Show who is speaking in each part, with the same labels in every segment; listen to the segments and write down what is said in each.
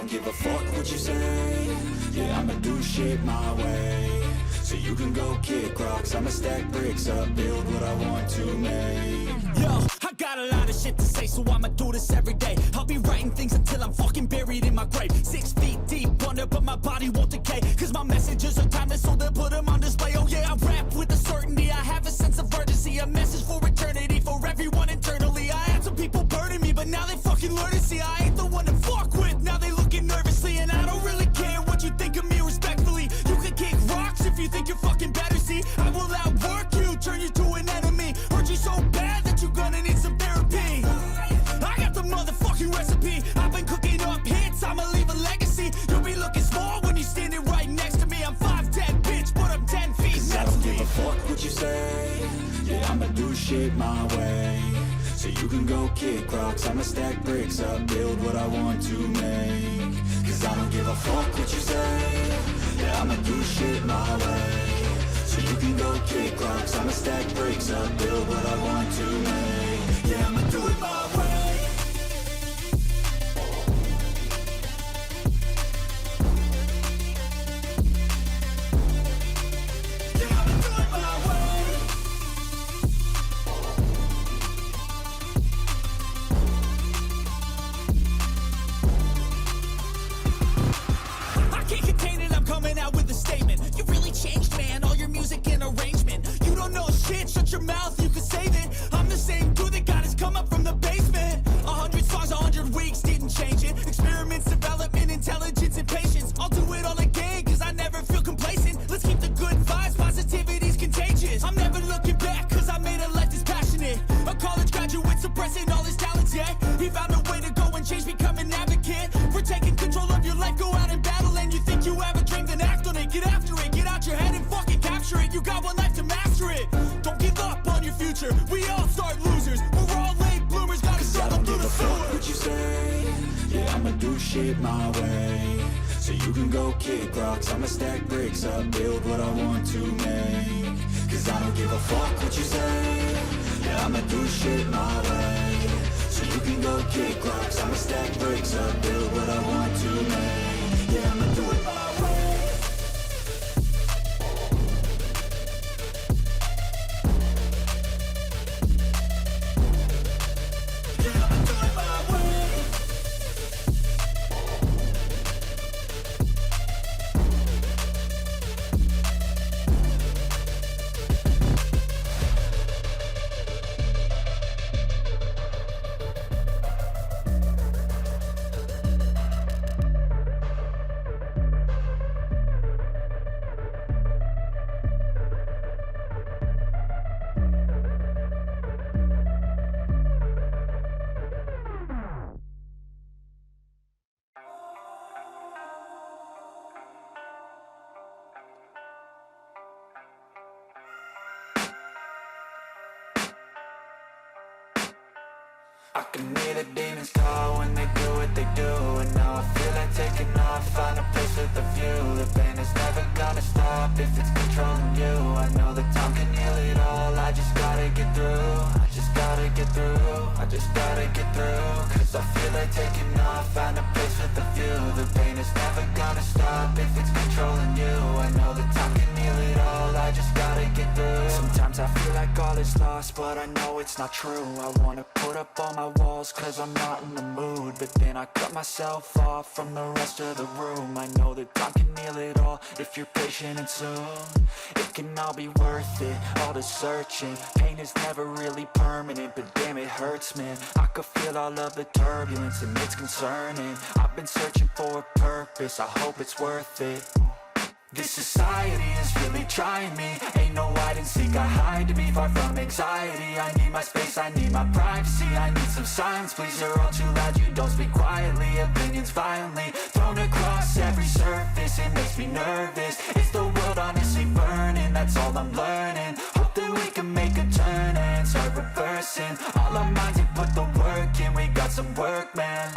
Speaker 1: don't give a fuck what you say. Yeah, I'ma do shit my way. So you can go kick rocks, I'ma stack bricks up, build what I want to make.
Speaker 2: Yo, I got a lot of shit to say, so I'ma do this every day. I'll be writing things until I'm fucking buried in my grave. 6 feet deep under, but my body won't decay. Cause my messages are timeless, so they'll put them on display. Oh yeah, I rap with a certainty, I have a sense of urgency. A message for eternity, for everyone internally. I had some people burning me, but now they fucking learn to see I ain't the one to fuck with, now they looking nervously. And I don't really care what you think of me respectfully. You can kick rocks if you think you're fucking better, see. I will outwork you, turn you to an enemy. Hurt you so bad that you're gonna need some therapy. I got the motherfucking recipe. I've been cooking up hits, I'ma leave a legacy. You'll be looking small when you're standing right next to me. I'm 5'10", bitch, but I'm 10 feet
Speaker 1: Cause I don't give
Speaker 2: mentally.
Speaker 1: a fuck what you say. Yeah, I'ma do shit my way. So you can go kick rocks, I'ma stack bricks up, build what I want to make. Cause I don't give a fuck what you say. Yeah, I'ma do shit my way. So you can go kick rocks, I'ma stack bricks up, build what I want to make. Yeah, I'ma do it my way. Yeah, I'ma do it my way.
Speaker 2: I can't contain it, I'm coming out with a statement. You really changed, man, all your music and arrangement. You don't know shit, shut your mouth, you can save it. I'm the same dude that got his come up from the basement. 100 songs, 100 weeks, didn't change it. Experiments, development, intelligence, and patience. I'll do it all again, cause I never feel complacent. Let's keep the good vibes, positivity's contagious. I'm never looking back, cause I made a life that's passionate. A college graduate suppressing all his talents, yeah. He found a way to go and change, become an advocate. For taking control of your life, go out and battle. And you think you have a dream, then act on it. Get after it, get out your head and fucking capture it. You got one life to master it. Don't give up on your future, we all start losers. We're all late bloomers, gotta
Speaker 1: Cause I
Speaker 2: struggle
Speaker 1: don't
Speaker 2: through
Speaker 1: give
Speaker 2: the
Speaker 1: a fuck
Speaker 2: sewer.
Speaker 1: what you say. Yeah, I'ma do shit my way. So you can go kick rocks, I'ma stack bricks up, build what I want to make. Cause I don't give a fuck what you say. Yeah, I'ma do shit my way. So you can go kick rocks, I'ma stack bricks up, build what I want to make. Yeah, I'ma do it my way. Yeah, I'ma do it my way. I can hear the demons call when they do what they do. And now I feel like taking off, find a place with a view. The pain is never gonna stop if it's controlling you. I know that time can heal it all, I just gotta get through. I just gotta get through, I just gotta get through. Cause I feel like taking off, find a place with a view. The pain is never gonna stop if it's controlling you. I know that time can heal it all, I just gotta get through. Sometimes I feel like all is lost, but I know it's not true. I wanna put up all my walls cause I'm not in the mood. But then I cut myself off from the rest of the room. I know that time can heal it all if you're patient, and soon it can all be worth it, all the searching. Pain is never really permanent, but damn it hurts, man. I could feel all of the turbulence and it's concerning. I've been searching for a purpose, I hope it's worth it. This society is really trying me. Ain't no hide and seek, I hide to be far from anxiety. I need my space, I need my privacy. I need some silence, please, you're all too loud. You don't speak quietly, opinions violently thrown across every surface. It makes me nervous, is the world honestly burning? That's all I'm learning. Hope that we can make a turn and start reversing all our minds and put the work in. We got some work, man.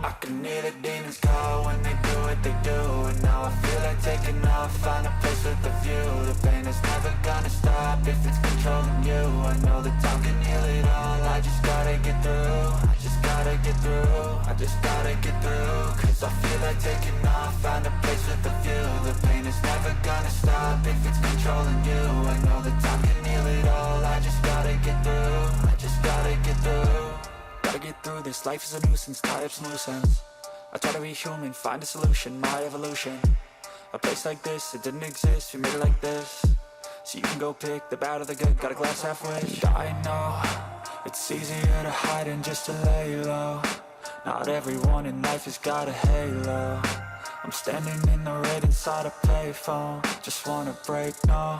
Speaker 1: I can hear the demons demons call when they do what they do. And now I feel like taking off, find a place with a view. The pain is never gonna stop if it's controlling you. I know that time can heal it all, I just gotta get through. I just gotta get through, I just gotta get through. Cause I feel like taking off, find a place with a view. The pain is never gonna stop if it's controlling you. I know that time can heal it all, I just gotta get through. I just gotta get through. Gotta get through this, life is a nuisance, tie up some loose ends. I try to be human, find a solution, my evolution. A place like this, it didn't exist, we made it like this. So you can go pick the bad or the good, got a glass halfway. I know, it's easier to hide than just to lay low. Not everyone in life has got a halo. I'm standing in the red inside a payphone, just wanna break, no.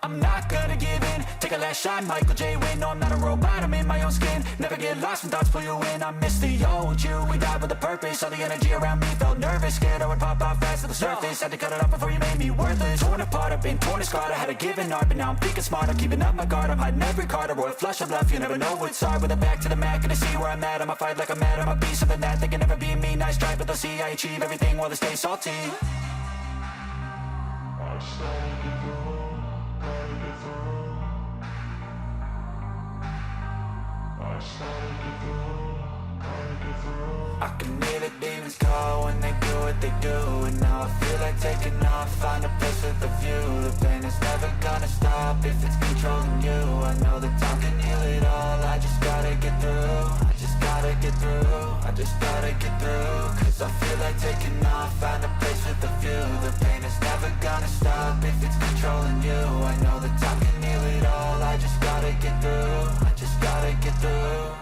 Speaker 1: I'm not gonna give in, take a last shot, Michael J. Win. No, I'm not a robot, I'm in my own skin. Never get lost when thoughts pull you in. I miss the old you, we died with a purpose. All the energy around me felt nervous, scared I would pop out fast to the surface. Had to cut it off before you made me worthless. Torn apart, I've been torn and scarred. I had a given art, but now I'm thinking smart. I'm keeping up my guard, I'm hiding every card. A royal flush of bluff, you never know what's hard. With a back to the mat, gonna see where I'm at. I'ma fight like I'm mad, I'ma be something that they can never be me. Nice try, but they'll see I achieve everything while they stay salty. I can hear the demons call when they do what they do. And now I feel like taking off, find a place with a view. The pain is never gonna stop if it's controlling you. I know that time can heal it all, I just gotta get through. I just gotta get through, I just gotta get through. Cause I feel like taking off, find a place with a view. The pain is never gonna stop if it's controlling you. I know that time can heal it all, I just gotta get through. I just gotta get through.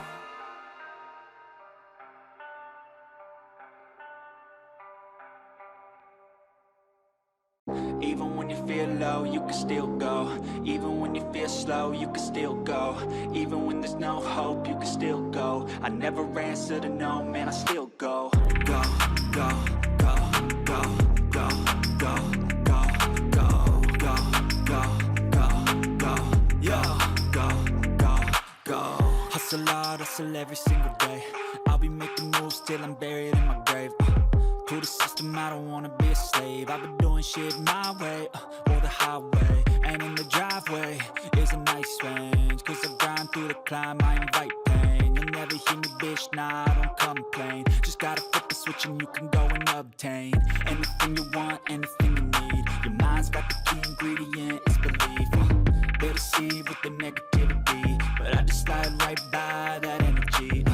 Speaker 1: Even when you feel low, you can still go. Even when you feel slow, you can still go. Even when there's no hope, you can still go. I never answer to no, man, I still go. Go, go, go, go, go, go, go, go, go, go, go, go, yo, go, go, go. Hustle hard, hustle every single day. I'll be making moves till I'm buried in my grave. To the system, I don't wanna be a slave. I've been doing shit my way, or the highway. And in the driveway is a nice range. Cause I grind through the climb, I invite pain. You'll never hear me, bitch, nah, I don't complain. Just gotta flip the switch and you can go and obtain anything you want, anything you need. Your mind's got the key ingredient, it's belief. They deceive with the negativity, but I just slide right by that energy.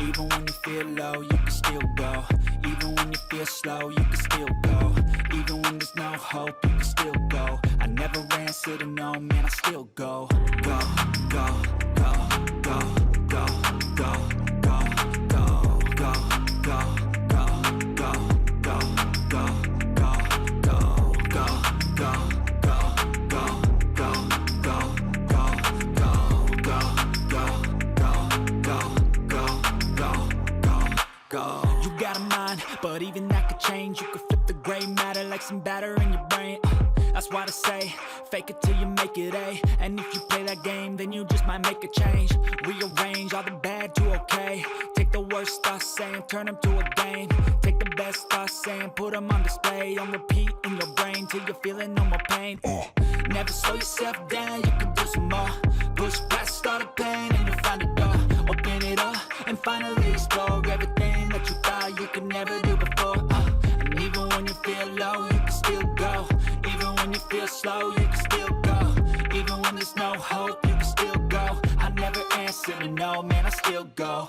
Speaker 1: Even when you feel low, you can still go. Even when you feel slow, you can still go. Even when there's no hope, you can still go. I never answer to no, man, I still go. Go, go, go, go, go, go, go, go, go, go, go, go, go, go, go, go, go, go, go, go. You got a mind, but even that could change. You could flip the gray matter like some batter in your brain. That's why I say, fake it till you make it A. And if you play that game, then you just might make a change. Rearrange all the bad to okay. Take the worst thoughts saying, turn them to a game. Take the best thoughts saying, put them on display. On repeat in your brain till you're feeling no more pain. Never slow yourself down, you can do some more. Push past all the pain and you'll find a door. Open it up and finally explore everything that you thought you could never do before. And even when you feel low, you can still go. Even when you feel slow, you can still go. Even when there's no hope, you can still go. I never answer to no, man, I still go.